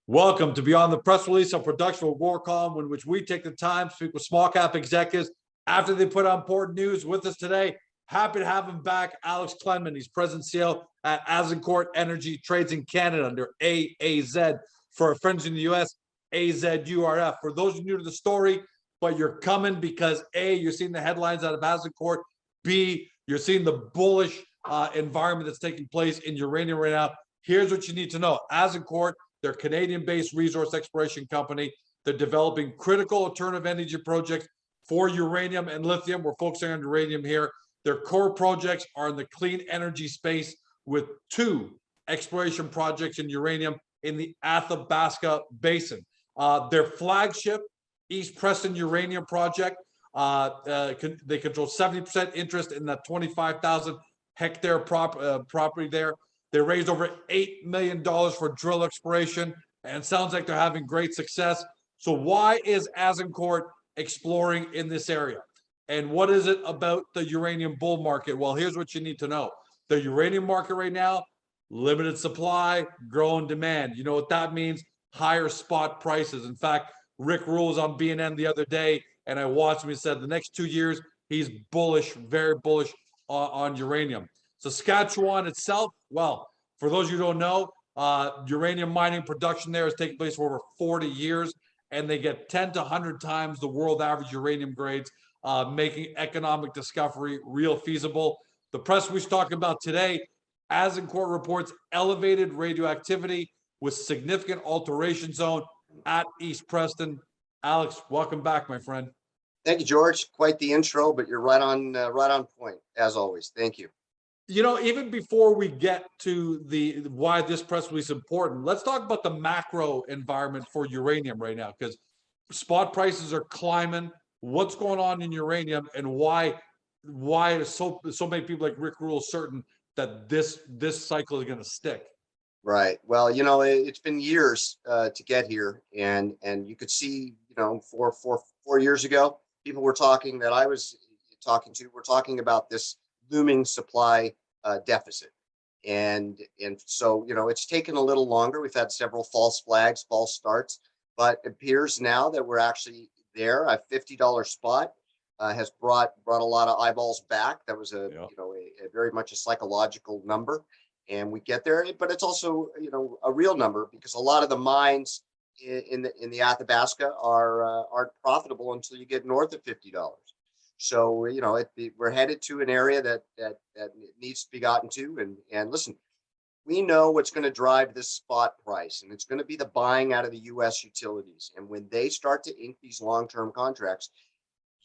Welcome to Beyond the Press Release, a production of Warcom, in which we take the time to speak with small cap executives after they put out important news. With us today, happy to have him back, Alex Klenman. He's president CEO at Azincourt Energy, trades in Canada under AAZ. For our friends in the US, AZURF. For those new to the story, but you're coming because A, you're seeing the headlines out of Azincourt. B, you're seeing the bullish environment that's taking place in uranium right now. Here's what you need to know. Azincourt, they're a Canadian-based resource exploration company. They're developing critical alternative energy projects for uranium and lithium. We're focusing on uranium here. Their core projects are in the clean energy space with 2 exploration projects in uranium in the Athabasca Basin. Their flagship, East Preston Uranium project, they control 70% interest in that 25,000 hectare property there. They raised over $8 million for drill exploration, and it sounds like they're having great success. So why is Azincourt exploring in this area? And what is it about the uranium bull market? Well, here's what you need to know. The uranium market right now, limited supply, growing demand. You know what that means? Higher spot prices. In fact, Rick Rule was on BNN the other day, and I watched him. He said the next 2 years, he's bullish, very bullish on uranium. Saskatchewan itself, well, for those of you who don't know, uranium mining production there has taken place for over 40 years, and they get 10 to 100 times the world average uranium grades, making economic discovery real feasible. The press we're talking about today, Azincourt reports elevated radioactivity with significant alteration zone at East Preston. Alex, welcome back, my friend. Thank you, George. Quite the intro, but you're right on point as always. Thank you. You know, even before we get to the why this press release is important, let's talk about the macro environment for uranium right now, because spot prices are climbing. What's going on in uranium, and why is so many people like Rick Rule certain that this cycle is going to stick? Right. Well, you know, it's been years to get here, and you could see, you know, 4 years ago, people were talking that I was talking to. We're talking about this looming supply deficit, and so, you know, it's taken a little longer. We've had several false flags, false starts, but it appears now that we're actually there. A $50 spot has brought a lot of eyeballs back. That was a very much a psychological number, and we get there. But it's also, you know, a real number, because a lot of the mines in the Athabasca aren't profitable until you get north of $50. So, you know, we're headed to an area that needs to be gotten to. And listen, we know what's going to drive this spot price, and it's going to be the buying out of the U.S. utilities. And when they start to ink these long-term contracts,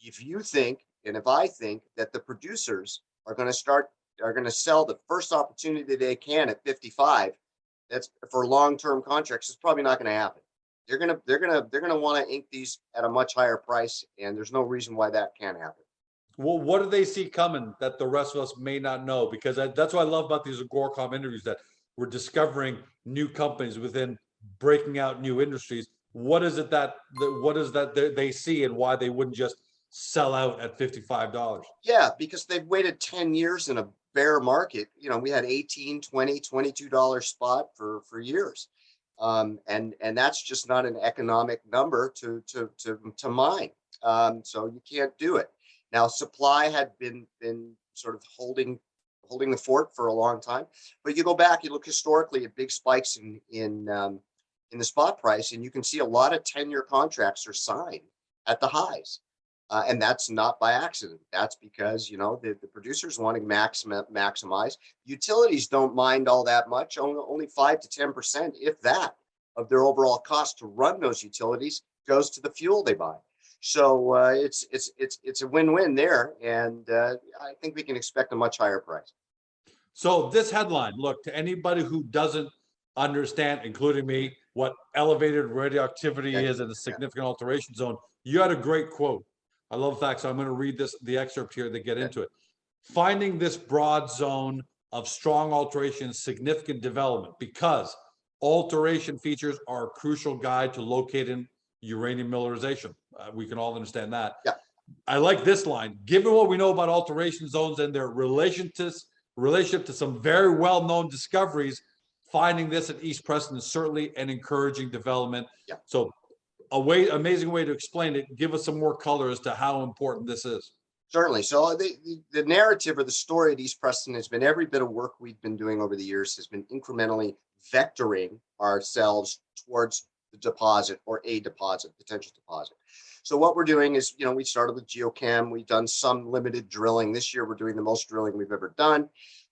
if you think, and if I think, that the producers are going to sell the first opportunity they can at 55, that's for long-term contracts, it's probably not going to happen. They're going to want to ink these at a much higher price, and there's no reason why that can't happen. Well, what do they see coming that the rest of us may not know? Because that's what I love about these Agoracom interviews, that we're discovering new companies within breaking out new industries. What is it that they see, and why they wouldn't just sell out at $55? Yeah, because they've waited 10 years in a bear market. You know, we had $18, $20, $22 spot for years. And that's just not an economic number to mine. So you can't do it. Now, supply had been sort of holding the fort for a long time, but you go back, you look historically at big spikes in the spot price, and you can see a lot of 10-year contracts are signed at the highs, and that's not by accident. That's because, you know, the producers want to maximize. Utilities don't mind all that much, only 5 to 10%, if that, of their overall cost to run those utilities goes to the fuel they buy. So it's a win-win there, and I think we can expect a much higher price. So this headline, look, to anybody who doesn't understand, including me, what elevated radioactivity is in a significant alteration zone, you had a great quote. I love the fact, so I'm going to read the excerpt here to get into it. Finding this broad zone of strong alteration is significant development, because alteration features are a crucial guide to locating uranium mineralization. We can all understand that. Yeah. I like this line. Given what we know about alteration zones and their relationship to some very well-known discoveries, finding this at East Preston is certainly an encouraging development. Yeah. So amazing way to explain it. Give us some more color as to how important this is. Certainly. So the narrative or the story at East Preston has been every bit of work we've been doing over the years has been incrementally vectoring ourselves towards the deposit or a deposit, potential deposit. So what we're doing is, we started with geochem. We've done some limited drilling. This year, we're doing the most drilling we've ever done.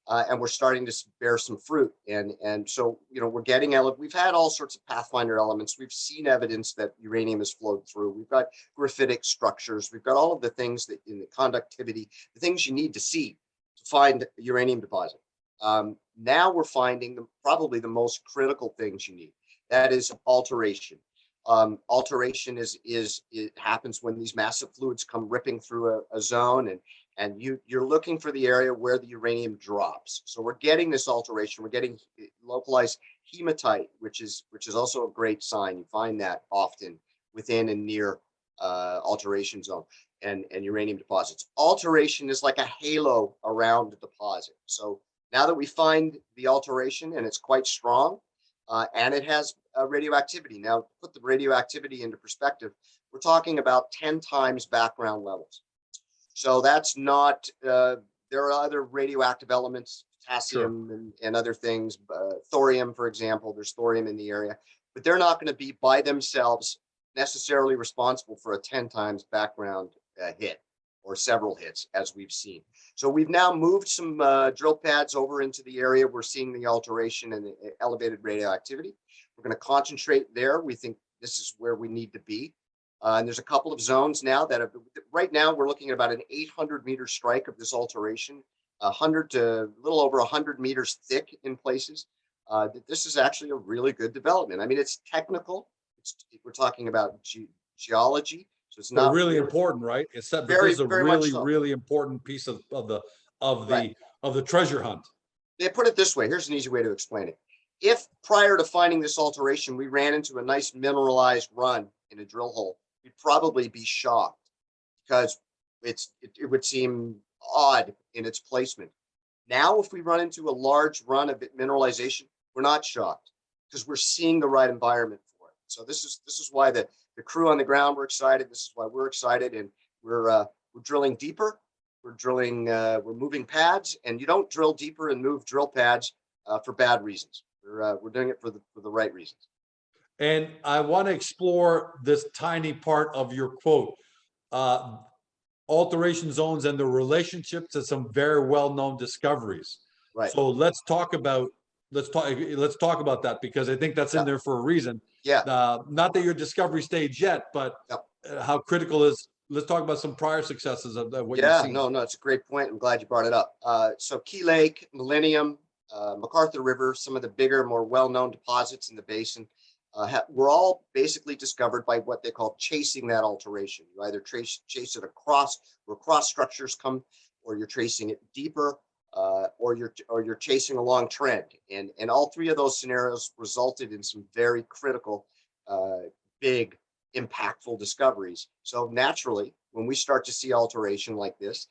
And we're starting to bear some fruit. And so, we're getting, we've had all sorts of pathfinder elements. We've seen evidence that uranium has flowed through. We've got graphitic structures. We've got all of the things that in the conductivity, the things you need to see to find a uranium deposit. Now we're finding probably the most critical things you need. That is alteration. Alteration it happens when these massive fluids come ripping through a zone, and you're looking for the area where the uranium drops. So we're getting this alteration. We're getting localized hematite, which is also a great sign. You find that often within and near alteration zone and uranium deposits. Alteration is like a halo around the deposit. So now that we find the alteration, and it's quite strong, and it has radioactivity. Now, to put the radioactivity into perspective, we're talking about 10 times background levels. So that's not, there are other radioactive elements, potassium and other things, thorium, for example, there's thorium in the area, but they're not going to be by themselves necessarily responsible for a 10 times background hit or several hits, as we've seen. So we've now moved some drill pads over into the area. We're seeing the alteration and the elevated radioactivity. We're going to concentrate there. We think this is where we need to be. And there's a couple of zones now that have, right now we're looking at about an 800-meter strike of this alteration, 100 to a little over 100 meters thick in places. This is actually a really good development. I mean, it's technical. We're talking about geology. So it's not really important, right? It's that, but this is a really important piece of the treasure hunt. They put it this way. Here's an easy way to explain it. If prior to finding this alteration, we ran into a nice mineralized run in a drill hole, we'd probably be shocked because it would seem odd in its placement. Now, if we run into a large run of mineralization, we're not shocked because we're seeing the right environment for it. So this is why the crew on the ground were excited. This is why we're excited, and we're drilling deeper. We're moving pads, and you don't drill deeper and move drill pads for bad reasons. We're doing it for the right reasons. And I want to explore this tiny part of your quote, alteration zones and the relationship to some very well-known discoveries. Right. So let's talk about that, because I think that's in there for a reason. Yeah. Not that you're discovery stage yet, but how critical is. Let's talk about some prior successes of what you've seen. No, it's a great point. I'm glad you brought it up. So Key Lake, Millennium, McArthur River, some of the bigger, more well-known deposits in the basin were all basically discovered by what they call chasing that alteration. You either chase it across where cross structures come, or you're tracing it deeper, or you're chasing a long trend. And all three of those scenarios resulted in some very critical, big, impactful discoveries. So naturally, when we start to see alteration like this,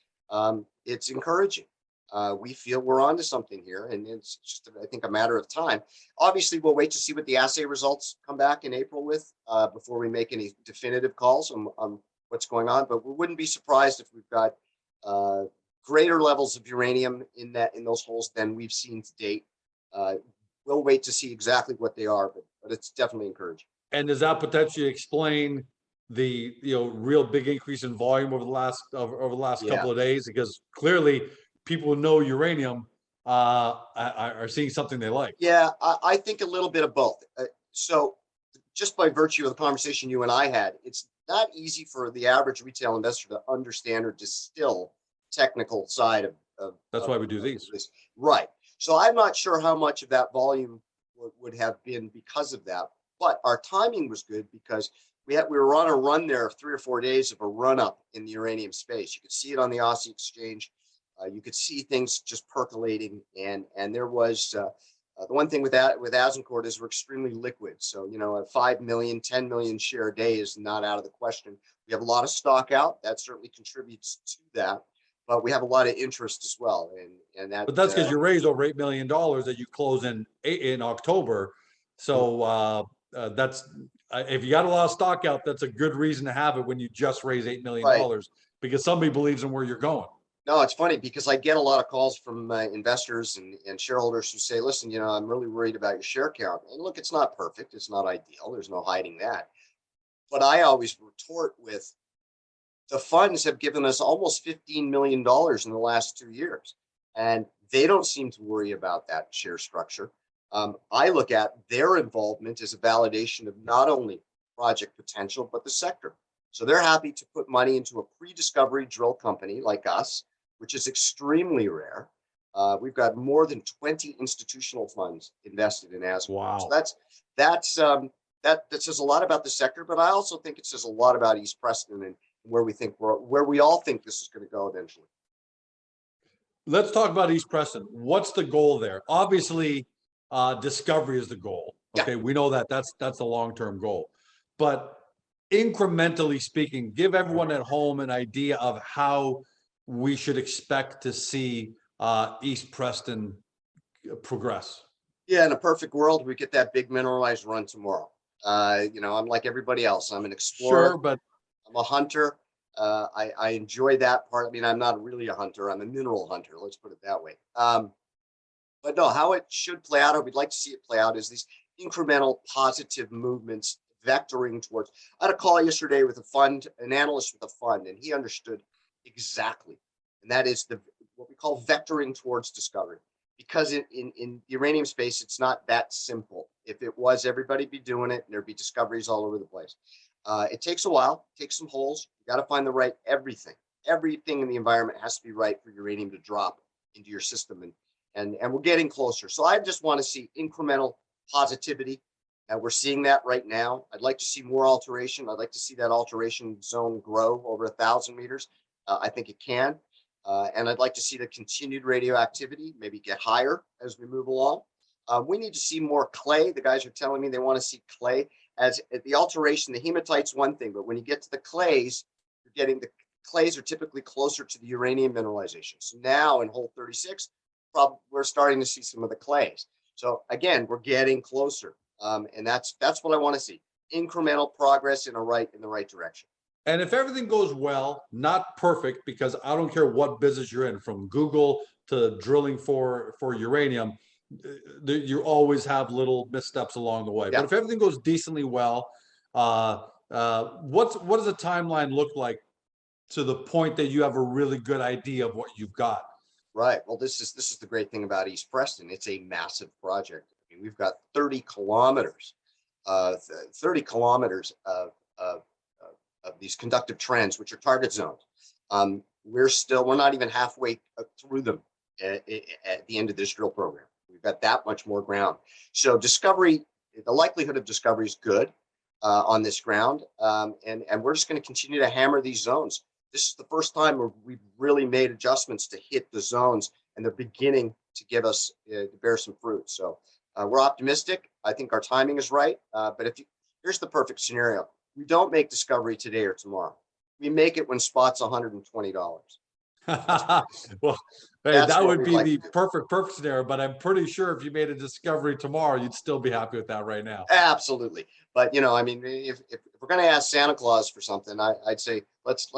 it's encouraging. We feel we're onto something here, and it's just, I think, a matter of time. Obviously, we'll wait to see what the assay results come back in April with before we make any definitive calls on what's going on. But we wouldn't be surprised if we've got greater levels of uranium in those holes than we've seen to date. We'll wait to see exactly what they are, but it's definitely encouraging. And does that potentially explain the real big increase in volume over the last couple of days? Because clearly people who know uranium are seeing something they like. Yeah, I think a little bit of both. So just by virtue of the conversation you and I had, it's not easy for the average retail investor to understand or distill technical side of that's why we do these. Right. So I'm not sure how much of that volume would have been because of that, but our timing was good because we were on a run there of 3 or 4 days of a run up in the uranium space. You could see it on the Aussie exchange. You could see things just percolating, and there was the one thing with Azincourt is we're extremely liquid. So a 5 million, 10 million share day is not out of the question. We have a lot of stock out. That certainly contributes to that. but we have a lot of interest as well. And that, But that's because you raised over $8 million that you close in October. So that's if you got a lot of stock out, that's a good reason to have it when you just raise $8 million right. because somebody believes in where you're going. No, it's funny because I get a lot of calls from investors and shareholders who say, listen, you know, I'm really worried about your share count. And look, it's not perfect. It's not ideal. There's no hiding that. But I always retort with, the funds have given us almost $15 million in the last 2 years, and they don't seem to worry about that share structure. I look at their involvement as a validation of not only project potential, but the sector. So they're happy to put money into a pre-discovery drill company like us, which is extremely rare. We've got more than 20 institutional funds invested in Azincourt. Wow. So that says a lot about the sector, but I also think it says a lot about East Preston and where we all think this is going to go eventually. Let's talk about East Preston. What's the goal there? Obviously, discovery is the goal. Okay, we know that that's the long-term goal. But incrementally speaking, give everyone at home an idea of how we should expect to see East Preston progress. Yeah, in a perfect world, we get that big mineralized run tomorrow. You know, I'm like everybody else. I'm an explorer. Sure, but I'm a hunter. I enjoy that part. I mean, I'm not really a hunter. I'm a mineral hunter. Let's put it that way. But no, how it should play out, or we'd like to see it play out, is these incremental positive movements vectoring towards. I had a call yesterday with an analyst with a fund, and he understood exactly. And that is what we call vectoring towards discovery. Because in the uranium space, it's not that simple. If it was, everybody'd be doing it, and there'd be discoveries all over the place. It takes a while, takes some holes. You got to find the right everything. Everything in the environment has to be right for uranium to drop into your system, and we're getting closer. So I just want to see incremental positivity, and we're seeing that right now. I'd like to see more alteration. I'd like to see that alteration zone grow over 1,000 meters. I think it can. And I'd like to see the continued radioactivity maybe get higher as we move along. We need to see more clay. The guys are telling me they want to see clay. As the alteration, the hematite's one thing, but when you get to the clays, the clays are typically closer to the uranium mineralization. So now in hole 36, we're starting to see some of the clays. So again, we're getting closer. And that's what I want to see. Incremental progress in the right direction. And if everything goes well, not perfect, because I don't care what business you're in, from Google to drilling for uranium, you always have little missteps along the way. Yeah. But if everything goes decently well, what does a timeline look like to the point that you have a really good idea of what you've got? Right. Well, this is the great thing about East Preston. It's a massive project. I mean, we've got 30 kilometers of these conductive trends, which are target zones. We're not even halfway through them at the end of this drill program. We've got that much more ground. So the likelihood of discovery is good on this ground. And we're just going to continue to hammer these zones. This is the first time where we've really made adjustments to hit the zones, and they're beginning to give us to bear some fruit. So we're optimistic. I think our timing is right. But here's the perfect scenario. We don't make discovery today or tomorrow. We make it when spot's $120. Well, hey, that would be the perfect scenario, but I'm pretty sure if you made a discovery tomorrow, you'd still be happy with that right now. Absolutely. But, you know, I mean, if we're going to ask Santa Claus for something, I'd say let's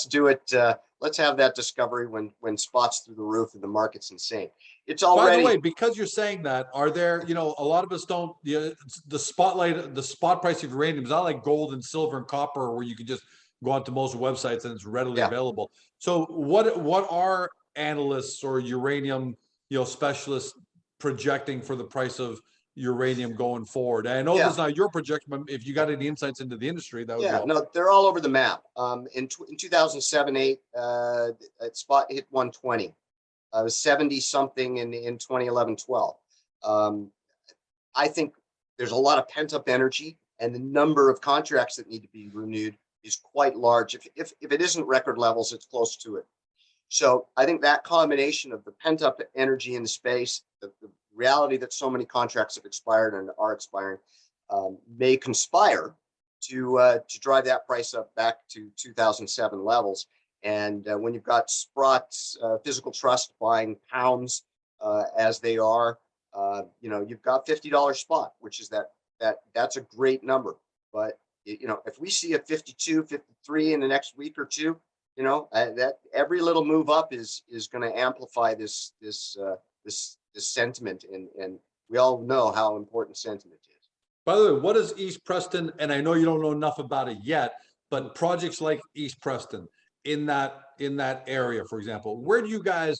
do it. Let's have that discovery when spot's through the roof and the market's insane. It's already. By the way, because you're saying that, are there, you know, a lot of us don't, the spot price of uranium is not like gold and silver and copper where you can just go onto most websites and it's readily available. So what are analysts or uranium, specialists projecting for the price of uranium going forward? And I know this is not your projection, but if you got any insights into the industry, that would be helpful. No, they're all over the map. In 2007-8, spot hit 120. It was 70 something in 2011-12. I think there's a lot of pent up energy, and the number of contracts that need to be renewed is quite large. If it isn't record levels, it's close to it. So I think that combination of the pent up energy in the space, the reality that so many contracts have expired and are expiring, may conspire to drive that price up back to 2007 levels. And when you've got Sprott's Physical Trust buying pounds as they are, you've got $50 spot, which is that's a great number. But if we see a 52, 53 in the next week or two, that every little move up is going to amplify this sentiment, and we all know how important sentiment is. By the way, what is East Preston? And I know you don't know enough about it yet, but projects like East Preston in that area, for example, where do you guys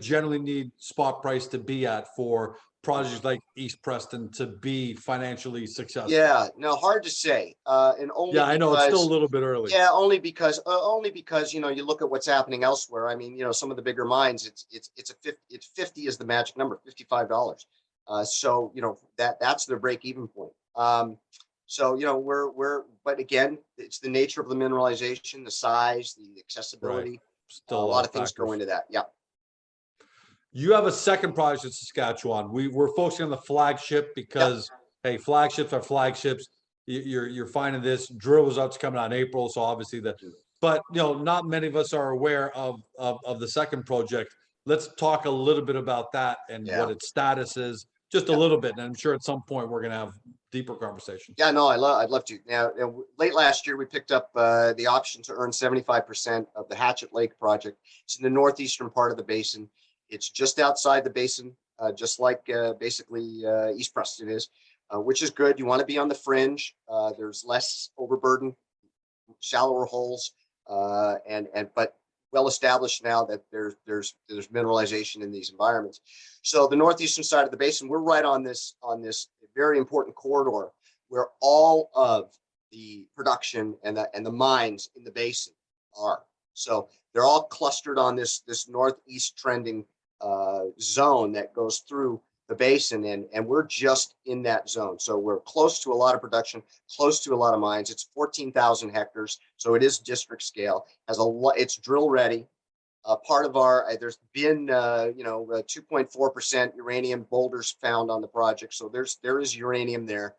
generally need spot price to be at for projects like East Preston to be financially successful? Yeah, no, hard to say. And only Yeah, I know it's still a because little bit early. yeah, only because you look at what's happening elsewhere. I mean, some of the bigger mines, it's 50 is the magic number, $55. So that's their break even point. So but again, it's the nature of the mineralization, the size, the accessibility. Right. Still A a lot lot of things go factors. into that. Yeah. You have a second project in Saskatchewan. We're focusing on the flagship because hey, flagships are flagships. You're finding this drill results coming out in April, so obviously but not many of us are aware of the second project. Let's talk a little bit about that and Yeah. what its status is, just a little bit. And I'm sure at some point we're going to have deeper conversations. Yeah, no, I'd love to. Now, late last year, we picked up the option to earn 75% of the Hatchet Lake project. It's in the northeastern part of the basin. It's just outside the basin, just like basically East Preston is, which is good. You want to be on the fringe. There's less overburden, shallower holes, but well established now that there's mineralization in these environments. So the northeastern side of the basin, we're right on this very important corridor where all of the production and the mines in the basin are. So they're all clustered on this northeast trending zone that goes through the basin, and we're just in that zone. So we're close to a lot of production, close to a lot of mines. It's 14,000 hectares, so it is district scale. It's drill ready. Part of there's been 2.4% uranium boulders found on the project, so there is uranium there.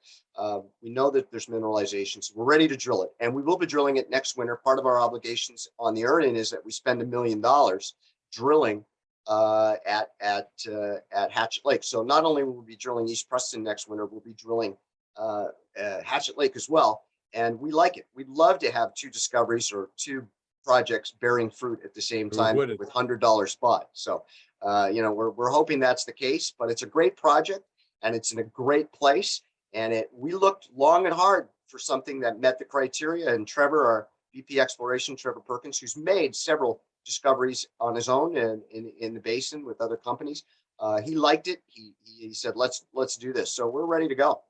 We know that there's mineralization, so we're ready to drill it, and we will be drilling it next winter. Part of our obligations on the earn-in is that we spend $1 million drilling at Hatchet Lake. So not only will we be drilling East Preston next winter, we'll be drilling Hatchet Lake as well, and we like it. We'd love to have two discoveries or two projects bearing fruit at the same time with $100 spot. So, we're hoping that's the case, but it's a great project and it's in a great place. And we looked long and hard for something that met the criteria. And Trevor, our VP Exploration, Trevor Perkins, who's made several discoveries on his own and in the basin with other companies, he liked it. He said, let's do this. So we're ready to go.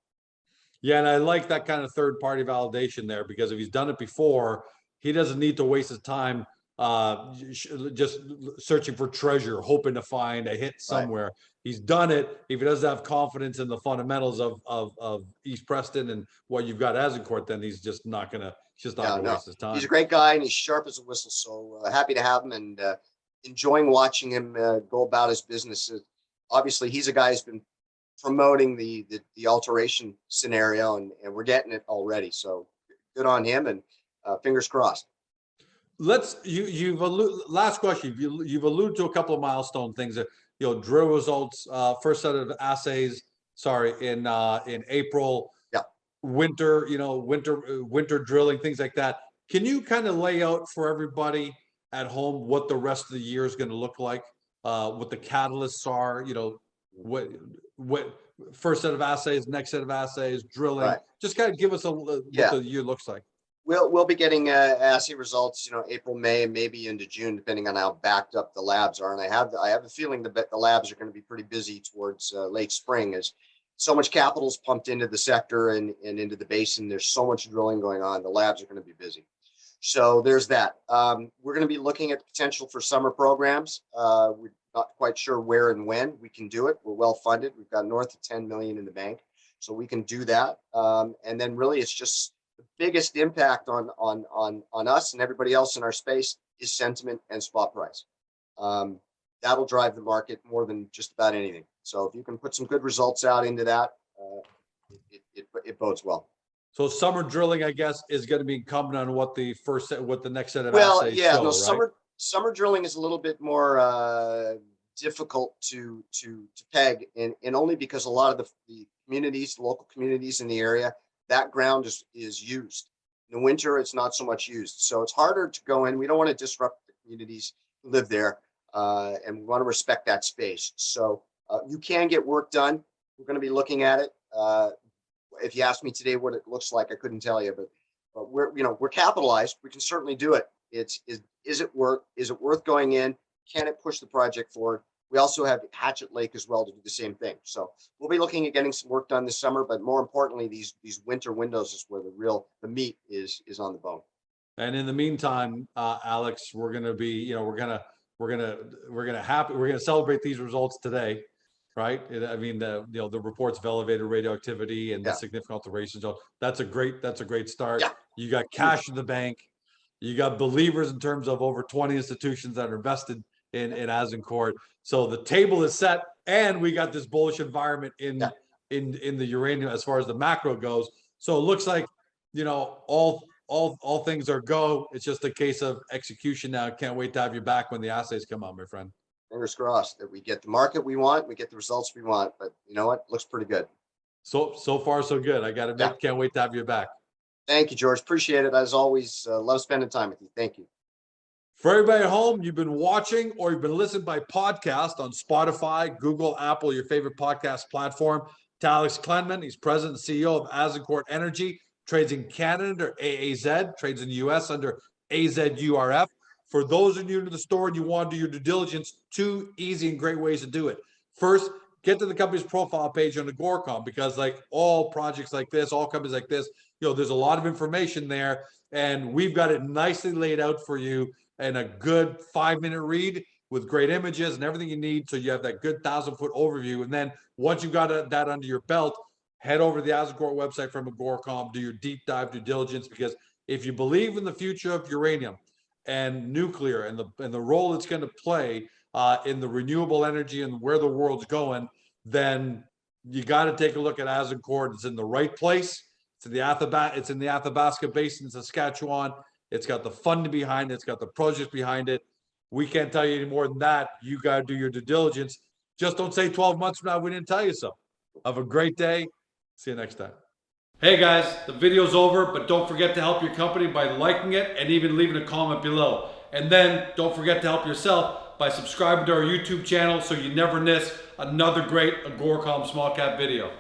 Yeah, and I like that kind of third party validation there, because if he's done it before, he doesn't need to waste his time just searching for treasure, hoping to find a hit somewhere. Right. He's done it. If he doesn't have confidence in the fundamentals of East Preston and what you've got Azincourt, then he's just not gonna waste his time. He's a great guy and he's sharp as a whistle. So happy to have him and enjoying watching him go about his business. Obviously, he's a guy who's been promoting the alteration scenario, and we're getting it already. So good on him, and fingers crossed. Last question. You've alluded to a couple of milestone things that drill results, first set of assays. Sorry, in April. Yeah. Winter drilling, things like that. Can you kind of lay out for everybody at home what the rest of the year is going to look like? What the catalysts are? What first set of assays, next set of assays, drilling. Right. Just kind of give us what the year looks like. We'll be getting assay results, April, May, and maybe into June, depending on how backed up the labs are. And I have a feeling that the labs are going to be pretty busy towards late spring, as so much capital is pumped into the sector and into the basin. There's so much drilling going on. The labs are going to be busy. So there's that. We're going to be looking at the potential for summer programs. We're not quite sure where and when we can do it. We're well funded. We've got north of 10 million in the bank, so we can do that. And then really, it's just the biggest impact on us and everybody else in our space is sentiment and spot price. That'll drive the market more than just about anything. So if you can put some good results out into that, it bodes well. So summer drilling, I guess, is going to be incumbent on what the next set of Well, assays yeah, show, no, right? summer drilling is a little bit more difficult to peg, and only because a lot of the communities, local communities in the area, that ground is used. In the winter, it's not so much used, so it's harder to go in. We don't want to disrupt the communities who live there, and we want to respect that space. So you can get work done. We're going to be looking at it. If you asked me today what it looks like, I couldn't tell you, but we're capitalized. We can certainly do it. Is it worth going in? Can it push the project forward? We also have Hatchet Lake as well to do the same thing. So we'll be looking at getting some work done this summer, but more importantly, these winter windows is where the meat is on the bone. And in the meantime, Alex, we're going to be, we're going to celebrate these results today, right? I mean, the reports of elevated radioactivity and the Yeah. significant alterations. That's a great start. Yeah. You got cash in the bank. You got believers in terms of over 20 institutions that are invested in Azincourt. So the table is set, and we got this bullish environment in the uranium as far as the macro goes. So it looks like, all things are go. It's just a case of execution now. Can't wait to have you back when the assays come out, my friend. Fingers crossed that we get the market we want, we get the results we want. But you know what? Looks pretty good. So far so good. I got to can't wait to have you back. Thank you, George. Appreciate it. As always, love spending time with you. Thank you. For everybody at home, you've been watching or you've been listening by podcast on Spotify, Google, Apple, your favorite podcast platform. To Alex Klenman, he's president and CEO of Azincourt Energy, trades in Canada under AAZ, trades in the US under AZURF. For those of you new to the store and you want to do your due diligence, 2 easy and great ways to do it. First, get to the company's profile page on Agoracom, because like all projects like this, all companies like this, there's a lot of information there, and we've got it nicely laid out for you and a good 5-minute read with great images and everything you need. So you have that good 1,000-foot overview. And then once you've got that under your belt, head over to the Azincourt website from Agoracom, do your deep dive due diligence, because if you believe in the future of uranium and nuclear and the role it's going to play in the renewable energy and where the world's going, then you got to take a look at Azincourt. It's in the right place. It's in the Athabasca Basin in Saskatchewan. It's got the funding behind it. It's got the projects behind it. We can't tell you any more than that. You got to do your due diligence. Just don't say 12 months from now we didn't tell you so. Have a great day. See you next time. Hey guys, the video's over, but don't forget to help your company by liking it and even leaving a comment below. And then don't forget to help yourself by subscribing to our YouTube channel so you never miss another great Agoracom small cap video.